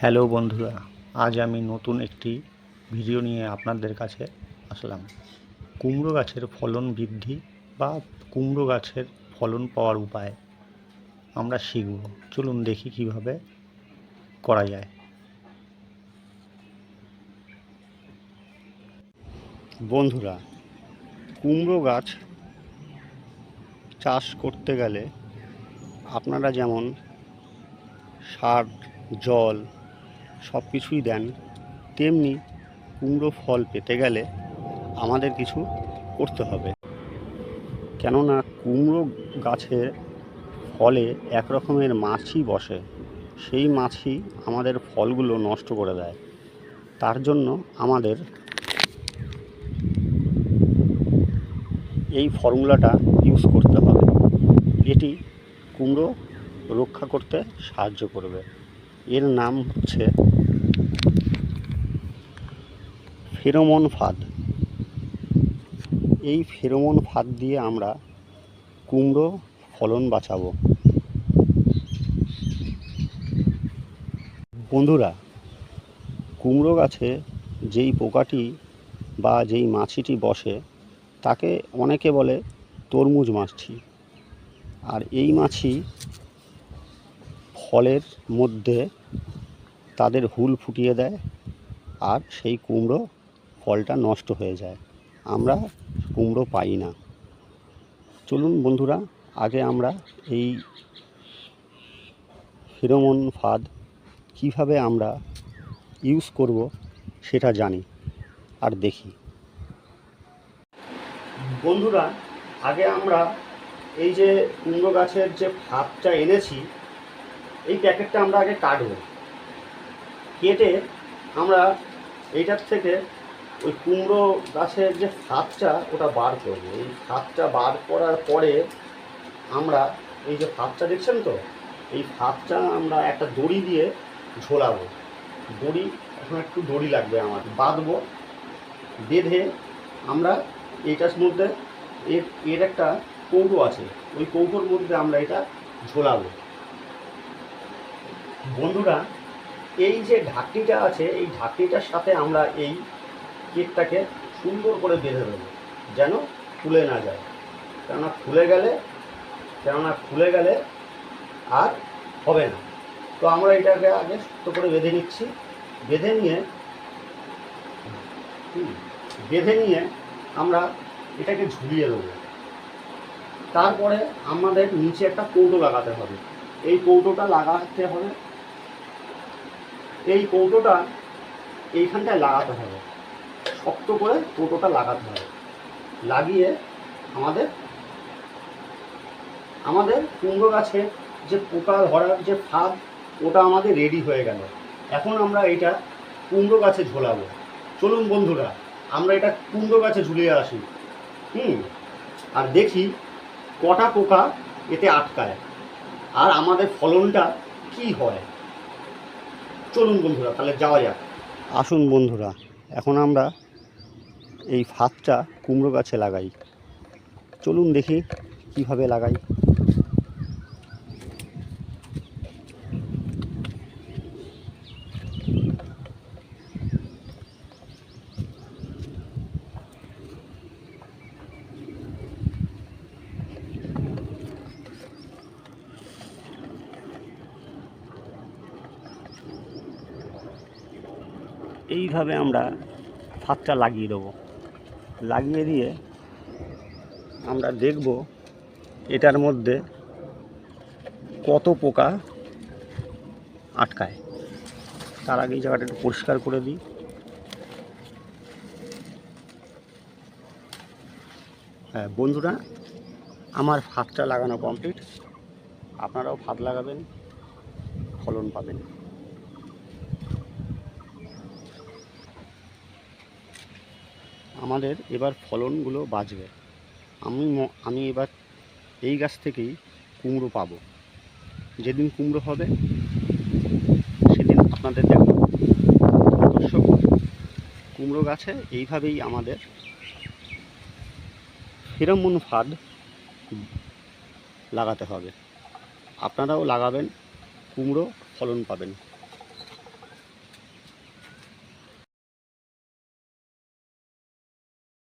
Hello বন্ধুরা, আজ আমি নতুন একটি ভিডিও নিয়ে আপনাদের কাছে আসলাম। কুমড়ো গাছের ফলন বৃদ্ধি বা কুমড়ো গাছের ফলন পাওয়ার উপায় আমরা শিখব। চলুন দেখি কিভাবে করা যায়। বন্ধুরা, কুমড়ো গাছ চাষ করতে গেলে আপনারা যেমন সার, জল সব কিছুই দেন, তেমনি কুমড়ো ফল পেতে গেলে আমাদের কিছু করতে হবে। কেননা কুমড়ো গাছে ফলে এক রকমের মাছি বসে, সেই মাছি আমাদের ফলগুলো নষ্ট করে দেয়। তার জন্য আমাদের এই ফর্মুলাটা ইউজ করতে হবে। এটি কুমড়ো রক্ষা করতে সাহায্য করবে। এর নাম হচ্ছে ফেরোমন ফাঁদ। এই ফেরোমন ফাঁদ দিয়ে আমরা কুমড়ো ফলন বাঁচাবো। বন্ধুরা, কুমড়ো গাছে যেই পোকাটি বা যেই মাছিটি বসে তাকে অনেকে বলে তরমুজ মাছি। আর এই মাছি ফলের মধ্যে তাদের হুল ফুটিয়ে দেয়, আর সেই কুমড়ো ফলটা নষ্ট হয়ে যায়, আমরা কুমড়ো পাই না। চলুন বন্ধুরা, আগে আমরা এই ফেরোমন ফাঁদ কীভাবে আমরা ইউজ করব সেটা জানি আর দেখি। বন্ধুরা, আগে আমরা এই যে কুমড়ো গাছের যে ফাঁদটা এনেছি, এই প্যাকেটটা আমরা আগে কাটব। কেটে আমরা এইটার থেকে ওই কুমড়ো গাছের যে ফাঁদটা ওটা বার করব। এই ফাঁদটা বার করার পরে আমরা এই যে ফাঁদটা দেখছেন তো, এই ফাঁদটা আমরা একটা দড়ি দিয়ে ঝোলাবো। এখন একটু দড়ি লাগবে, আমার বাঁধবো। বেঁধে আমরা এইটার মধ্যে এর একটা কৌটো আছে, ওই কৌটোর মধ্যে আমরা এটা ঝোলাবো। বন্ধুরা, এই যে ঢাকনিটা আছে, এই ঢাকনিটার সাথে আমরা এই কেকটাকে সুন্দর করে বেঁধে দেবো, যেন খুলে না যায়। কেননা খুলে গেলে আর হবে না। তো আমরা এটাকে আগে শক্ত করে বেঁধে নিচ্ছি। বেঁধে নিয়ে আমরা এটাকে ঝুলিয়ে দেবো। তারপরে আমাদের নিচে একটা কৌটো লাগাতে হবে। এই কৌটোটা লাগাতে হবে, এই কৌটোটা এইখানটায় লাগাতে হবে, শক্ত করে কৌটোটা লাগাতে হবে। লাগিয়ে আমাদের কুমড়ো গাছে যে পোকা ধরার যে ফাঁদ, ওটা আমাদের রেডি হয়ে গেল। এখন আমরা এটা কুমড়ো গাছে ঝোলাবো। চলুন বন্ধুরা, আমরা এটা কুমড়ো গাছে ঝুলিয়ে আসি। আর দেখি কটা পোকা এতে আটকায় আর আমাদের ফলনটা কি হয়। চলুন বন্ধুরা, তাহলে যাওয়া যাক। আসুন বন্ধুরা, এখন আমরা এই ফাঁদটা কুমড়ো গাছে লাগাই। চলুন দেখি কিভাবে লাগাই। এইভাবে আমরা ফাঁদটা লাগিয়ে দেবো। লাগিয়ে দিয়ে আমরা দেখব এটার মধ্যে কত পোকা আটকায়। তার আগে এই জায়গাটা একটু পরিষ্কার করে দিই। হ্যাঁ বন্ধুরা, আমার ফাঁদটা লাগানো কমপ্লিট। আপনারাও ফাঁদ লাগাবেন, ফলন পাবেন। আমাদের এবার ফলনগুলো বাঁচবে। আমি এবার এই গাছ থেকেই কুমড়ো পাবো। যেদিন কুমড়ো হবে সেদিন আপনাদের দেখব। দর্শক, কুমড়ো গাছে এইভাবেই আমাদের ফেরোমন ফাঁদ লাগাতে হবে। আপনারাও লাগাবেন, কুমড়ো ফলন পাবেন।